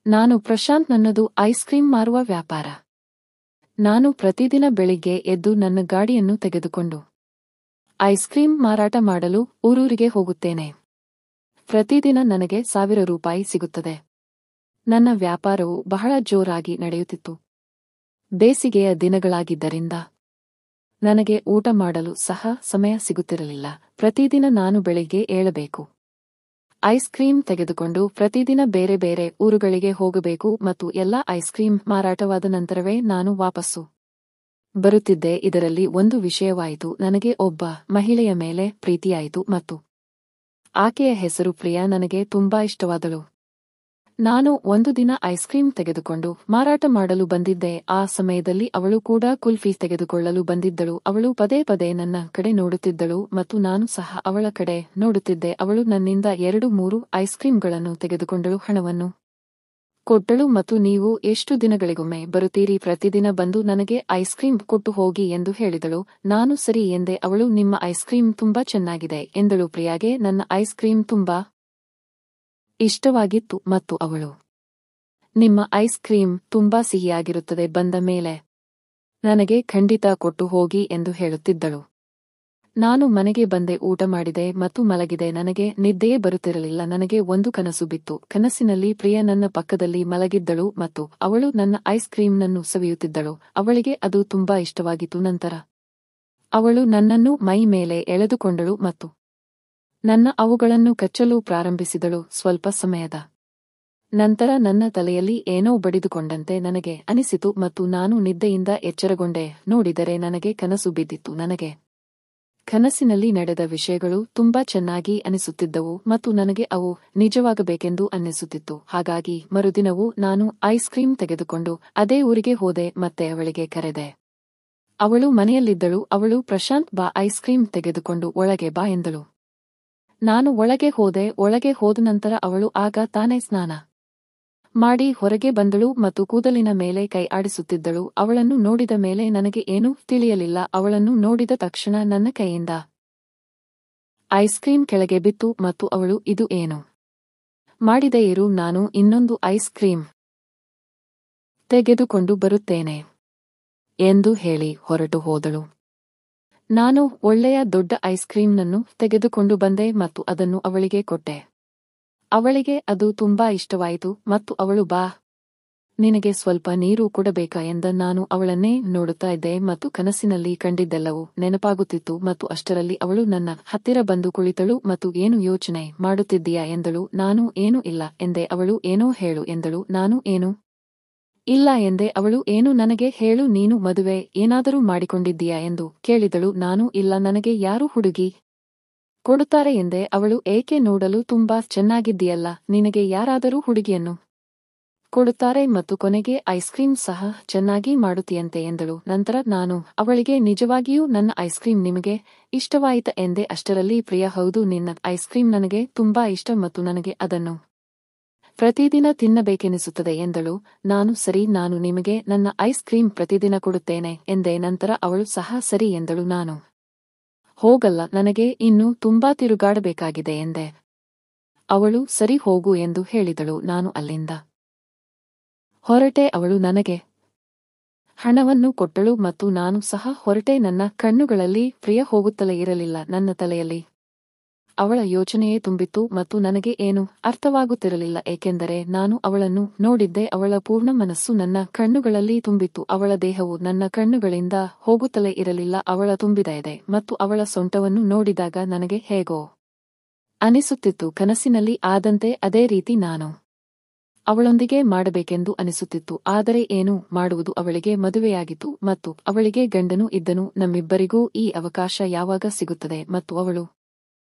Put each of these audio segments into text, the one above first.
ನಾನು ಪ್ರಶಾಂತ್, ನನ್ನದು ice cream ಮಾರುವ ವ್ಯಾಪಾರ. ನಾನು ಪ್ರತಿದಿನ ಬೆಳಿಗ್ಗೆ ಎದ್ದು ನನ್ನ ಗಾಡಿಯನ್ನು ತೆಗೆದುಕೊಂಡು ಐಸ್ ಕ್ರೀಂ ಮಾರಾಟ ಮಾಡಲು ಊರೂರಿಗೆ ಹೋಗುತ್ತೇನೆ. ಪ್ರತಿದಿನ ನನಗೆ ₹1000 ಸಿಗುತ್ತದೆ. ನನ್ನ ವ್ಯಾಪಾರವು ಬಹಳ ಜೋರಾಗಿ ನಡೆಯುತ್ತಿತ್ತು. ಬೇಸಿಗೆಯ ದಿನಗಳಾಗಿದ್ದರಿಂದ ನನಗೆ ಊಟ ಮಾಡಲು ಸಹ ಸಮಯ ಸಿಗುತ್ತಿರಲಿಲ್ಲ. ಪ್ರತಿದಿನ ನಾನು ಬೆಳಿಗ್ಗೆ ಏಳಬೇಕು, ಐಸ್ ಕ್ರೀಂ ತೆಗೆದುಕೊಂಡು ಪ್ರತಿದಿನ ಬೇರೆ ಬೇರೆ ಊರುಗಳಿಗೆ ಹೋಗಬೇಕು ಮತ್ತು ಎಲ್ಲ ಐಸ್ ಕ್ರೀಂ ಮಾರಾಟವಾದ ನಂತರವೇ ನಾನು ವಾಪಸ್ಸು ಬರುತ್ತಿದ್ದೆ. ಇದರಲ್ಲಿ ಒಂದು ವಿಷಯವಾಯಿತು. ನನಗೆ ಒಬ್ಬ ಮಹಿಳೆಯ ಮೇಲೆ ಪ್ರೀತಿಯಾಯಿತು ಮತ್ತು ಆಕೆಯ ಹೆಸರು ಪ್ರಿಯಾ. ನನಗೆ ತುಂಬಾ ಇಷ್ಟವಾದಳು. ನಾನು ಒಂದು ದಿನ ಐಸ್ ಕ್ರೀಂ ತೆಗೆದುಕೊಂಡು ಮಾರಾಟ ಮಾಡಲು ಬಂದಿದ್ದೆ. ಆ ಸಮಯದಲ್ಲಿ ಅವಳು ಕೂಡ ಕುಲ್ಫಿ ತೆಗೆದುಕೊಳ್ಳಲು ಬಂದಿದ್ದಳು. ಅವಳು ಪದೇ ಪದೇ ನನ್ನ ಕಡೆ ನೋಡುತ್ತಿದ್ದಳು ಮತ್ತು ನಾನು ಸಹ ಅವಳ ಕಡೆ ನೋಡುತ್ತಿದ್ದೆ. ಅವಳು ನನ್ನಿಂದ 2-3 ಐಸ್ ಕ್ರೀಂಗಳನ್ನು ತೆಗೆದುಕೊಂಡಳು. ಹಣವನ್ನು ಕೊಟ್ಟಳು ಮತ್ತು ನೀವು ಎಷ್ಟು ದಿನಗಳಿಗೊಮ್ಮೆ ಬರುತ್ತೀರಿ? ಪ್ರತಿದಿನ ಬಂದು ನನಗೆ ಐಸ್ ಕ್ರೀಂ ಕೊಟ್ಟು ಹೋಗಿ ಎಂದು ಹೇಳಿದಳು. ನಾನು ಸರಿ ಎಂದೆ. ಅವಳು ನಿಮ್ಮ ಐಸ್ ಕ್ರೀಂ ತುಂಬಾ ಚೆನ್ನಾಗಿದೆ ಎಂದಳು. ಪ್ರಿಯಾಗೆ ನನ್ನ ಐಸ್ ಕ್ರೀಂ ತುಂಬಾ ಇಷ್ಟವಾಗಿತ್ತು ಮತ್ತು ಅವಳು ನಿಮ್ಮ ಐಸ್ ಕ್ರೀಂ ತುಂಬಾ ಸಿಹಿಯಾಗಿರುತ್ತದೆ, ಬಂದ ಮೇಲೆ ನನಗೆ ಖಂಡಿತ ಕೊಟ್ಟು ಹೋಗಿ ಎಂದು ಹೇಳುತ್ತಿದ್ದಳು. ನಾನು ಮನೆಗೆ ಬಂದೆ, ಊಟ ಮಾಡಿದೆ ಮತ್ತು ಮಲಗಿದೆ. ನನಗೆ ನಿದ್ದೆಯೇ ಬರುತ್ತಿರಲಿಲ್ಲ. ನನಗೆ ಒಂದು ಕನಸು ಬಿತ್ತು. ಕನಸಿನಲ್ಲಿ ಪ್ರಿಯಾ ನನ್ನ ಪಕ್ಕದಲ್ಲಿ ಮಲಗಿದ್ದಳು ಮತ್ತು ಅವಳು ನನ್ನ ಐಸ್ ಕ್ರೀಂನನ್ನು ಸವಿಯುತ್ತಿದ್ದಳು. ಅವಳಿಗೆ ಅದು ತುಂಬಾ ಇಷ್ಟವಾಗಿತ್ತು. ನಂತರ ಅವಳು ನನ್ನನ್ನು ಮೈ ಮೇಲೆ ಎಳೆದುಕೊಂಡಳು ಮತ್ತು ನನ್ನ ಅವುಗಳನ್ನು ಕಚ್ಚಲು ಪ್ರಾರಂಭಿಸಿದಳು. ಸ್ವಲ್ಪ ಸಮಯದ ನಂತರ ನನ್ನ ತಲೆಯಲ್ಲಿ ಏನೋ ಬಡಿದುಕೊಂಡಂತೆ ನನಗೆ ಅನಿಸಿತು ಮತ್ತು ನಾನು ನಿದ್ದೆಯಿಂದ ಎಚ್ಚರಗೊಂಡೆ. ನೋಡಿದರೆ ನನಗೆ ಕನಸು ಬಿದ್ದಿತ್ತು. ನನಗೆ ಕನಸಿನಲ್ಲಿ ನಡೆದ ವಿಷಯಗಳು ತುಂಬಾ ಚೆನ್ನಾಗಿ ಅನಿಸುತ್ತಿದ್ದವು ಮತ್ತು ನನಗೆ ಅವು ನಿಜವಾಗಬೇಕೆಂದು ಅನ್ನಿಸುತ್ತಿತ್ತು. ಹಾಗಾಗಿ ಮರುದಿನವೂ ನಾನು ಐಸ್ ಕ್ರೀಂ ತೆಗೆದುಕೊಂಡು ಅದೇ ಊರಿಗೆ ಹೋದೆ ಮತ್ತೆ ಅವಳಿಗೆ ಕರೆದೆ. ಅವಳು ಮನೆಯಲ್ಲಿದ್ದಳು. ಅವಳು ಪ್ರಶಾಂತ್ ಬಾ, ಐಸ್ ಕ್ರೀಂ ತೆಗೆದುಕೊಂಡು ಒಳಗೆ ಬಾ ಎಂದಳು. ನಾನು ಒಳಗೆ ಹೋದೆ. ಒಳಗೆ ಹೋದ ನಂತರ ಅವಳು ಆಗ ತಾನೇ ಸ್ನಾನ ಮಾಡಿ ಹೊರಗೆ ಬಂದಳು ಮತ್ತು ಕೂದಲಿನ ಮೇಲೆ ಕೈ ಆಡಿಸುತ್ತಿದ್ದಳು. ಅವಳನ್ನು ನೋಡಿದ ಮೇಲೆ ನನಗೆ ಏನೂ ತಿಳಿಯಲಿಲ್ಲ. ಅವಳನ್ನು ನೋಡಿದ ತಕ್ಷಣ ನನ್ನ ಕೈಯಿಂದ ಐಸ್ ಕ್ರೀಂ ಕೆಳಗೆ ಬಿತ್ತು ಮತ್ತು ಅವಳು ಇದು ಏನು ಮಾಡಿದೆ? ಇರು, ನಾನು ಇನ್ನೊಂದು ಐಸ್ ಕ್ರೀಂ ತೆಗೆದುಕೊಂಡು ಬರುತ್ತೇನೆ ಎಂದು ಹೇಳಿ ಹೊರಟು ಹೋದಳು. ನಾನು ಒಳ್ಳೆಯ ದೊಡ್ಡ ಐಸ್ ಕ್ರೀಂನನ್ನು ತೆಗೆದುಕೊಂಡು ಬಂದೆ ಮತ್ತು ಅದನ್ನು ಅವಳಿಗೆ ಕೊಟ್ಟೆ. ಅವಳಿಗೆ ಅದು ತುಂಬಾ ಇಷ್ಟವಾಯಿತು ಮತ್ತು ಅವಳು ಬಾ, ನಿನಗೆ ಸ್ವಲ್ಪ ನೀರು ಕೊಡಬೇಕಾ ಎಂದ. ನಾನು ಅವಳನ್ನೇ ನೋಡುತ್ತಾ ಇದ್ದೆ ಮತ್ತು ಕನಸಿನಲ್ಲಿ ಕಂಡಿದ್ದೆಲ್ಲವೂ ನೆನಪಾಗುತ್ತಿತ್ತು ಮತ್ತು ಅಷ್ಟರಲ್ಲಿ ಅವಳು ನನ್ನ ಹತ್ತಿರ ಬಂದು ಕುಳಿತಳು ಮತ್ತು ಏನು ಯೋಚನೆ ಮಾಡುತ್ತಿದ್ದೀಯಾ ಎಂದಳು. ನಾನು ಏನೂ ಇಲ್ಲ ಎಂದೆ. ಅವಳು ಏನೋ ಹೇಳು ಎಂದಳು. ನಾನು ಏನೂ ಇಲ್ಲ ಎಂದೆ. ಅವಳು ಏನು, ನನಗೆ ಹೇಳು, ನೀನು ಮದುವೆ ಏನಾದರೂ ಮಾಡಿಕೊಂಡಿದ್ದೀಯಾ ಎಂದು ಕೇಳಿದಳು. ನಾನು ಇಲ್ಲ, ನನಗೆ ಯಾರು ಹುಡುಗಿ ಕೊಡುತ್ತಾರೆ ಎಂದೆ. ಅವಳು ಏಕೆ, ನೋಡಲು ತುಂಬಾ ಚೆನ್ನಾಗಿದ್ದೀಯಲ್ಲ, ನಿನಗೆ ಯಾರಾದರೂ ಹುಡುಗಿಯನ್ನು ಕೊಡುತ್ತಾರೆ ಮತ್ತು ಕೊನೆಗೆ ಐಸ್ ಕ್ರೀಂ ಸಹ ಚೆನ್ನಾಗಿ ಮಾಡುತ್ತೀಯಂತೆ ಎಂದಳು. ನಂತರ ನಾನು ಅವಳಿಗೆ ನಿಜವಾಗಿಯೂ ನನ್ನ ಐಸ್ ಕ್ರೀಂ ನಿಮಗೆ ಇಷ್ಟವಾಯಿತ ಎಂದೆ. ಅಷ್ಟರಲ್ಲಿ ಪ್ರಿಯಾ ಹೌದು, ನಿನ್ನ ಐಸ್ ಕ್ರೀಂ ನನಗೆ ತುಂಬಾ ಇಷ್ಟ ಮತ್ತು ನನಗೆ ಅದನ್ನು ಪ್ರತಿದಿನ ತಿನ್ನಬೇಕೆನಿಸುತ್ತದೆ ಎಂದಳು. ನಾನು ಸರಿ, ನಾನು ನಿಮಗೆ ನನ್ನ ಐಸ್ ಕ್ರೀಂ ಪ್ರತಿದಿನ ಕೊಡುತ್ತೇನೆ ಎಂದೆ. ನಂತರ ಅವಳು ಸಹ ಸರಿ ಎಂದಳು. ನಾನು ಹೋಗಲ್ಲ, ನನಗೆ ಇನ್ನೂ ತುಂಬಾ ತಿರುಗಾಡಬೇಕಾಗಿದೆ ಎಂದೆ. ಅವಳು ಸರಿ ಹೋಗು ಎಂದು ಹೇಳಿದಳು. ನಾನು ಅಲ್ಲಿಂದ ಹೊರಟೆ. ಅವಳು ನನಗೆ ಹಣವನ್ನು ಕೊಟ್ಟಳು ಮತ್ತು ನಾನು ಸಹ ಹೊರಟೆ. ನನ್ನ ಕಣ್ಣುಗಳಲ್ಲಿ ಪ್ರಿಯ ಹೋಗುತ್ತಲೇ ಇರಲಿಲ್ಲ. ನನ್ನ ತಲೆಯಲ್ಲಿ ಅವಳ ಯೋಚನೆಯೇ ತುಂಬಿತ್ತು ಮತ್ತು ನನಗೆ ಏನು ಅರ್ಥವಾಗುತ್ತಿರಲಿಲ್ಲ, ಏಕೆಂದರೆ ನಾನು ಅವಳನ್ನು ನೋಡಿದ್ದೆ. ಅವಳ ಪೂರ್ಣ ಮನಸ್ಸು ನನ್ನ ಕಣ್ಣುಗಳಲ್ಲಿ ತುಂಬಿತ್ತು. ಅವಳ ದೇಹವು ನನ್ನ ಕಣ್ಣುಗಳಿಂದ ಹೋಗುತ್ತಲೇ ಇರಲಿಲ್ಲ. ಅವಳ ತುಂಬಿದ ಎದೆ ಮತ್ತು ಅವಳ ಸೊಂಟವನ್ನು ನೋಡಿದಾಗ ನನಗೆ ಹೇಗೋ ಅನಿಸುತ್ತಿತ್ತು. ಕನಸಿನಲ್ಲಿ ಆದಂತೆ ಅದೇ ರೀತಿ ನಾನು ಅವಳೊಂದಿಗೆ ಮಾಡಬೇಕೆಂದು ಅನಿಸುತ್ತಿತ್ತು. ಆದರೆ ಏನು ಮಾಡುವುದು? ಅವಳಿಗೆ ಮದುವೆಯಾಗಿತ್ತು ಮತ್ತು ಅವಳಿಗೆ ಗಂಡನೂ ಇದ್ದನು. ನಮ್ಮಿಬ್ಬರಿಗೂ ಈ ಅವಕಾಶ ಯಾವಾಗ ಸಿಗುತ್ತದೆ? ಮತ್ತು ಅವಳು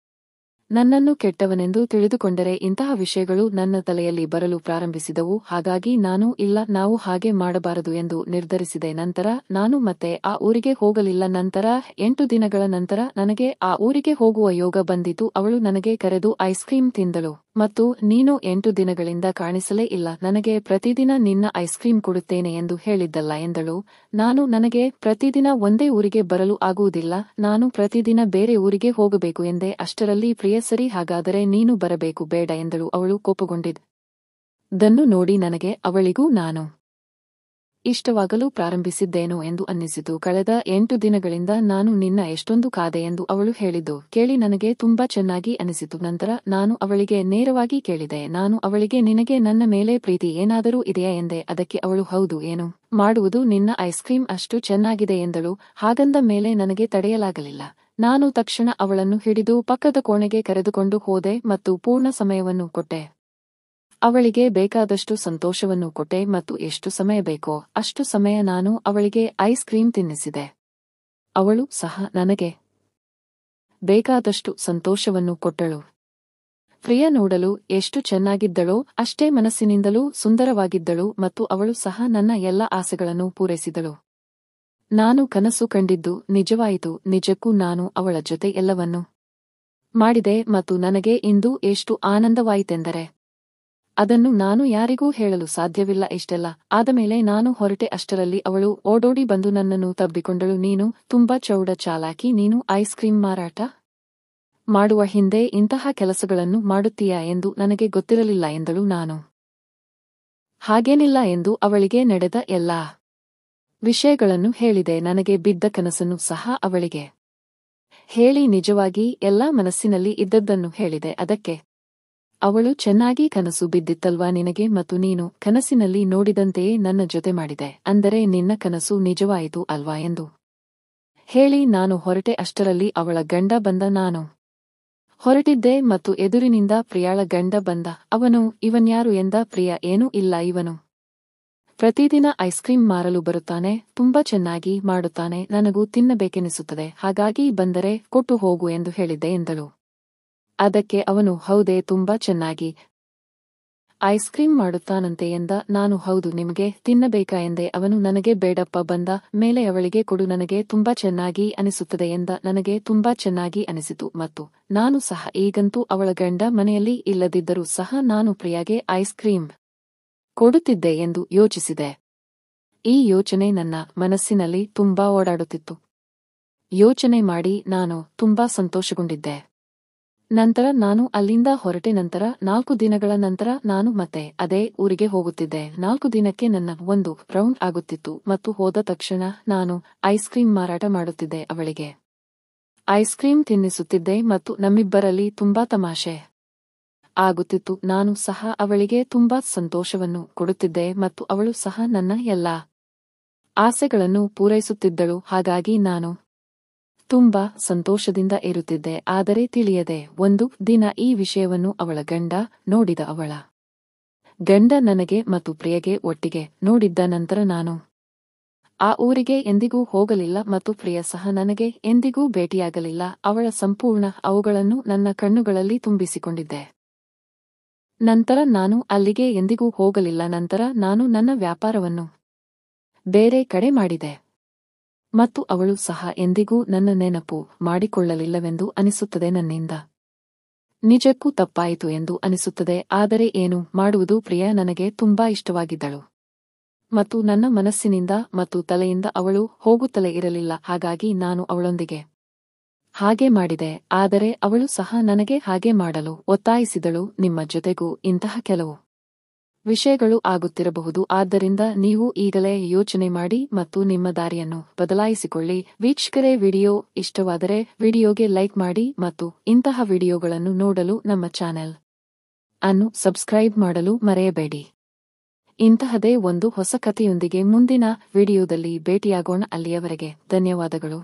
ನನ್ನನ್ನು ಕೆಟ್ಟವನೆಂದು ತಿಳಿದುಕೊಂಡರೆ ಇಂತಹ ವಿಷಯಗಳು ನನ್ನ ತಲೆಯಲ್ಲಿ ಬರಲು ಪ್ರಾರಂಭಿಸಿದವು. ಹಾಗಾಗಿ ನಾನು ಇಲ್ಲ, ನಾವು ಹಾಗೆ ಮಾಡಬಾರದು ಎಂದು ನಿರ್ಧರಿಸಿದೆ. ನಂತರ ನಾನು ಮತ್ತೆ ಆ ಊರಿಗೆ ಹೋಗಲಿಲ್ಲ. ನಂತರ 8 ದಿನಗಳ ನಂತರ ನನಗೆ ಆ ಊರಿಗೆ ಹೋಗುವ ಯೋಗ ಬಂದಿತು. ಅವಳು ನನಗೆ ಕರೆದು ಐಸ್ ಕ್ರೀಂ ತಿಂದಳು ಮತ್ತು ನೀನು 8 ದಿನಗಳಿಂದ ಕಾಣಿಸಲೇ ಇಲ್ಲ, ನನಗೆ ಪ್ರತಿದಿನ ನಿನ್ನ ಐಸ್ ಕ್ರೀಂ ಕೊಡುತ್ತೇನೆ ಎಂದು ಹೇಳಿದ್ದಲ್ಲ ಎಂದಳು. ನಾನು ನನಗೆ ಪ್ರತಿದಿನ ಒಂದೇ ಊರಿಗೆ ಬರಲು ಆಗುವುದಿಲ್ಲ, ನಾನು ಪ್ರತಿದಿನ ಬೇರೆ ಊರಿಗೆ ಹೋಗಬೇಕು ಎಂದೆ. ಅಷ್ಟರಲ್ಲಿ ಪ್ರಿಯ ಸರಿ, ಹಾಗಾದರೆ ನೀನು ಬರಬೇಕು ಬೇಡ ಎಂದಳು. ಅವಳು ಕೋಪಗೊಂಡಿದ್ದ ದನ್ನು ನೋಡಿ ನನಗೆ ಅವಳಿಗೂ ನಾನು ಇಷ್ಟವಾಗಲು ಪ್ರಾರಂಭಿಸಿದ್ದೇನೋ ಎಂದು ಅನ್ನಿಸಿತು. ಕಳೆದ 8 ದಿನಗಳಿಂದ ನಾನು ನಿನ್ನ ಎಷ್ಟೊಂದು ಕಾದೆ ಎಂದು ಅವಳು ಹೇಳಿದ್ದು ಕೇಳಿ ನನಗೆ ತುಂಬಾ ಚೆನ್ನಾಗಿ ಅನಿಸಿತು. ನಂತರ ನಾನು ಅವಳಿಗೆ ನೇರವಾಗಿ ಕೇಳಿದೆ. ನಾನು ಅವಳಿಗೆ ನಿನಗೆ ನನ್ನ ಮೇಲೆ ಪ್ರೀತಿ ಏನಾದರೂ ಇದೆಯಾ ಎಂದೆ. ಅದಕ್ಕೆ ಅವಳು ಹೌದು, ಏನು ಮಾಡುವುದು, ನಿನ್ನ ಐಸ್ ಕ್ರೀಂ ಅಷ್ಟು ಚೆನ್ನಾಗಿದೆ ಎಂದಳು. ಹಾಗಂದ ಮೇಲೆ ನನಗೆ ತಡೆಯಲಾಗಲಿಲ್ಲ. ನಾನು ತಕ್ಷಣ ಅವಳನ್ನು ಹಿಡಿದು ಪಕ್ಕದ ಕೋಣೆಗೆ ಕರೆದುಕೊಂಡು ಹೋದೆ ಮತ್ತು ಪೂರ್ಣ ಸಮಯವನ್ನು ಕೊಟ್ಟೆ. ಅವಳಿಗೆ ಬೇಕಾದಷ್ಟು ಸಂತೋಷವನ್ನು ಕೊಟ್ಟೆ ಮತ್ತು ಎಷ್ಟು ಸಮಯ ಬೇಕೋ ಅಷ್ಟು ಸಮಯ ನಾನು ಅವಳಿಗೆ ಐಸ್ ಕ್ರೀಂ ತಿನ್ನಿಸಿದೆ. ಅವಳು ಸಹ ನನಗೆ ಬೇಕಾದಷ್ಟು ಸಂತೋಷವನ್ನು ಕೊಟ್ಟಳು. ಪ್ರಿಯ ನೋಡಲು ಎಷ್ಟು ಚೆನ್ನಾಗಿದ್ದಳೋ ಅಷ್ಟೇ ಮನಸ್ಸಿನಿಂದಲೂ ಸುಂದರವಾಗಿದ್ದಳು ಮತ್ತು ಅವಳು ಸಹ ನನ್ನ ಎಲ್ಲ ಆಸೆಗಳನ್ನು ಪೂರೈಸಿದಳು. ನಾನು ಕನಸು ಕಂಡಿದ್ದು ನಿಜವಾಯಿತು. ನಿಜಕ್ಕೂ ನಾನು ಅವಳ ಜೊತೆ ಎಲ್ಲವನ್ನೂ ಮಾಡಿದೆ ಮತ್ತು ನನಗೆ ಇಂದು ಎಷ್ಟು ಆನಂದವಾಯಿತೆಂದರೆ ಅದನ್ನು ನಾನು ಯಾರಿಗೂ ಹೇಳಲು ಸಾಧ್ಯವಿಲ್ಲ. ಇಷ್ಟೆಲ್ಲ ಆದಮೇಲೆ ನಾನು ಹೊರಟೆ. ಅಷ್ಟರಲ್ಲಿ ಅವಳು ಓಡೋಡಿ ಬಂದು ನನ್ನನ್ನು ತಬ್ಬಿಕೊಂಡಳು. ನೀನು ತುಂಬಾ ಚೌಡ ಚಾಲಾಕಿ. ನೀನು ಐಸ್ ಕ್ರೀಂ ಮಾರಾಟ ಮಾಡುವ ಹಿಂದೆ ಇಂತಹ ಕೆಲಸಗಳನ್ನು ಮಾಡುತ್ತೀಯಾ ಎಂದು ನನಗೆ ಗೊತ್ತಿರಲಿಲ್ಲ ಎಂದಳು. ನಾನು ಹಾಗೇನಿಲ್ಲ ಎಂದು ಅವಳಿಗೆ ನಡೆದ ಎಲ್ಲಾ ವಿಷಯಗಳನ್ನು ಹೇಳಿದೆ. ನನಗೆ ಬಿದ್ದ ಕನಸನ್ನು ಸಹ ಅವಳಿಗೆ ಹೇಳಿ ನಿಜವಾಗಿ ಎಲ್ಲಾ ಮನಸ್ಸಿನಲ್ಲಿ ಇದ್ದದ್ದನ್ನು ಹೇಳಿದೆ. ಅದಕ್ಕೆ ಅವಳು ಚೆನ್ನಾಗಿ ಕನಸು ಬಿದ್ದಿತ್ತಲ್ವಾ ನಿನಗೆ, ಮತ್ತು ನೀನು ಕನಸಿನಲ್ಲಿ ನೋಡಿದಂತೆಯೇ ನನ್ನ ಜೊತೆ ಮಾಡಿದೆ, ಅಂದರೆ ನಿನ್ನ ಕನಸು ನಿಜವಾಯಿತು ಅಲ್ವಾ ಎಂದು ಹೇಳಿ ನಾನು ಹೊರಟೆ. ಅಷ್ಟರಲ್ಲಿ ಅವಳ ಗಂಡ ಬಂದ. ನಾನು ಹೊರಟಿದ್ದೆ ಮತ್ತು ಎದುರಿನಿಂದ ಪ್ರಿಯಾಳ ಗಂಡ ಬಂದ. ಅವನು ಇವನ್ಯಾರು ಎಂದ. ಪ್ರಿಯ ಏನೂ ಇಲ್ಲ, ಇವನು ಪ್ರತಿದಿನ ಐಸ್ ಕ್ರೀಂ ಮಾರಲು ಬರುತ್ತಾನೆ, ತುಂಬಾ ಚೆನ್ನಾಗಿ ಮಾಡುತ್ತಾನೆ, ನನಗೂ ತಿನ್ನಬೇಕೆನಿಸುತ್ತದೆ, ಹಾಗಾಗಿ ಬಂದರೆ ಕೊಟ್ಟು ಹೋಗು ಎಂದು ಹೇಳಿದ್ದೆ ಎಂದಳು. ಅದಕ್ಕೆ ಅವನು ಹೌದೇ, ತುಂಬಾ ಚೆನ್ನಾಗಿ ಐಸ್ ಕ್ರೀಂ ಮಾಡುತ್ತಾನಂತೆ ಎಂದ. ನಾನು ಹೌದು, ನಿಮಗೆ ತಿನ್ನಬೇಕಾ ಎಂದೆ. ಅವನು ನನಗೆ ಬೇಡಪ್ಪ, ಬಂದ ಮೇಲೆ ಅವಳಿಗೆ ಕೊಡು, ನನಗೆ ತುಂಬಾ ಚೆನ್ನಾಗಿ ಅನಿಸುತ್ತದೆ ಎಂದ. ನನಗೆ ತುಂಬಾ ಚೆನ್ನಾಗಿ ಅನಿಸಿತು ಮತ್ತು ನಾನು ಸಹ ಈಗಂತೂ ಅವಳ ಗಂಡ ಮನೆಯಲ್ಲಿ ಇಲ್ಲದಿದ್ದರೂ ಸಹ ನಾನು ಪ್ರಿಯಾಗೆ ಐಸ್ ಕ್ರೀಂ ಕೊಡುತ್ತಿದ್ದೆ ಎಂದು ಯೋಚಿಸಿದೆ. ಈ ಯೋಚನೆ ನನ್ನ ಮನಸ್ಸಿನಲ್ಲಿ ತುಂಬಾ ಓಡಾಡುತ್ತಿತ್ತು. ಯೋಚನೆ ಮಾಡಿ ನಾನು ತುಂಬಾ ಸಂತೋಷಗೊಂಡಿದ್ದೆ. ನಂತರ ನಾನು ಅಲ್ಲಿಂದ ಹೊರಟೆ. ನಂತರ 4 ದಿನಗಳ ನಂತರ ನಾನು ಮತ್ತೆ ಅದೇ ಊರಿಗೆ ಹೋಗುತ್ತಿದ್ದೆ. 4 ದಿನಕ್ಕೆ ನನ್ನ ಒಂದು ರೌಂಡ್ ಆಗುತ್ತಿತ್ತು ಮತ್ತು ಹೋದ ತಕ್ಷಣ ನಾನು ಐಸ್ ಕ್ರೀಂ ಮಾರಾಟ ಮಾಡುತ್ತಿದ್ದೆ. ಅವಳಿಗೆ ಐಸ್ ಕ್ರೀಂ ತಿನ್ನಿಸುತ್ತಿದ್ದೆ ಮತ್ತು ನಮ್ಮಿಬ್ಬರಲ್ಲಿ ತುಂಬಾ ತಮಾಷೆ ಆಗುತ್ತಿತ್ತು. ನಾನು ಸಹ ಅವಳಿಗೆ ತುಂಬಾ ಸಂತೋಷವನ್ನು ಕೊಡುತ್ತಿದ್ದೆ ಮತ್ತು ಅವಳು ಸಹ ನನ್ನ ಎಲ್ಲಾ ಆಸೆಗಳನ್ನು ಪೂರೈಸುತ್ತಿದ್ದಳು. ಹಾಗಾಗಿ ನಾನು ತುಂಬಾ ಸಂತೋಷದಿಂದ ಇರುತ್ತಿದ್ದೆ. ಆದರೆ ತಿಳಿಯದೆ ಒಂದು ದಿನ ಈ ವಿಷಯವನ್ನು ಅವಳ ಗಂಡ ನೋಡಿದ. ಅವಳ ಗಂಡ ನನಗೆ ಮತ್ತು ಪ್ರಿಯಗೆ ಒಟ್ಟಿಗೆ ನೋಡಿದ್ದ. ನಂತರ ನಾನು ಆ ಊರಿಗೆ ಎಂದಿಗೂ ಹೋಗಲಿಲ್ಲ ಮತ್ತು ಪ್ರಿಯ ಸಹ ನನಗೆ ಎಂದಿಗೂ ಭೇಟಿಯಾಗಲಿಲ್ಲ. ಅವಳ ಸಂಪೂರ್ಣ ಅವುಗಳನ್ನು ನನ್ನ ಕಣ್ಣುಗಳಲ್ಲಿ ತುಂಬಿಸಿಕೊಂಡಿದ್ದೆ. ನಂತರ ನಾನು ಅಲ್ಲಿಗೆ ಎಂದಿಗೂ ಹೋಗಲಿಲ್ಲ. ನಂತರ ನಾನು ನನ್ನ ವ್ಯಾಪಾರವನ್ನು ಬೇರೆ ಕಡೆ ಮಾಡಿದೆ ಮತ್ತು ಅವಳು ಸಹ ಎಂದಿಗೂ ನನ್ನ ನೆನಪು ಮಾಡಿಕೊಳ್ಳಲಿಲ್ಲವೆಂದು ಅನಿಸುತ್ತದೆ. ನನ್ನಿಂದ ನಿಜಕ್ಕೂ ತಪ್ಪಾಯಿತು ಎಂದು ಅನಿಸುತ್ತದೆ. ಆದರೆ ಏನು ಮಾಡುವುದು, ಪ್ರಿಯ ನನಗೆ ತುಂಬಾ ಇಷ್ಟವಾಗಿದ್ದಳು ಮತ್ತು ನನ್ನ ಮನಸ್ಸಿನಿಂದ ಮತ್ತು ತಲೆಯಿಂದ ಅವಳು ಹೋಗುತ್ತಲೇ ಇರಲಿಲ್ಲ. ಹಾಗಾಗಿ ನಾನು ಅವಳೊಂದಿಗೆ ಹಾಗೆ ಮಾಡಿದೆ. ಆದರೆ ಅವಳು ಸಹ ನನಗೆ ಹಾಗೆ ಮಾಡಲು ಒತ್ತಾಯಿಸಿದಳು. ನಿಮ್ಮ ಜೊತೆಗೂ ಇಂತಹ ಕೆಲವು ವಿಷಯಗಳು ಆಗುತ್ತಿರಬಹುದು. ಆದ್ದರಿಂದ ನೀವು ಈಗಲೇ ಯೋಚನೆ ಮಾಡಿ ಮತ್ತು ನಿಮ್ಮ ದಾರಿಯನ್ನು ಬದಲಾಯಿಸಿಕೊಳ್ಳಿ. ವೀಕ್ಷಕರೇ, ವಿಡಿಯೋ ಇಷ್ಟವಾದರೆ ವಿಡಿಯೋಗೆ ಲೈಕ್ ಮಾಡಿ ಮತ್ತು ಇಂತಹ ವಿಡಿಯೋಗಳನ್ನು ನೋಡಲು ನಮ್ಮ ಚಾನೆಲ್ ಅನ್ನು ಸಬ್ಸ್ಕ್ರೈಬ್ ಮಾಡಲು ಮರೆಯಬೇಡಿ. ಇಂತಹದೇ ಒಂದು ಹೊಸ ಕಥೆಯೊಂದಿಗೆ ಮುಂದಿನ ವಿಡಿಯೋದಲ್ಲಿ ಭೇಟಿಯಾಗೋಣ. ಅಲ್ಲಿಯವರೆಗೆ ಧನ್ಯವಾದಗಳು.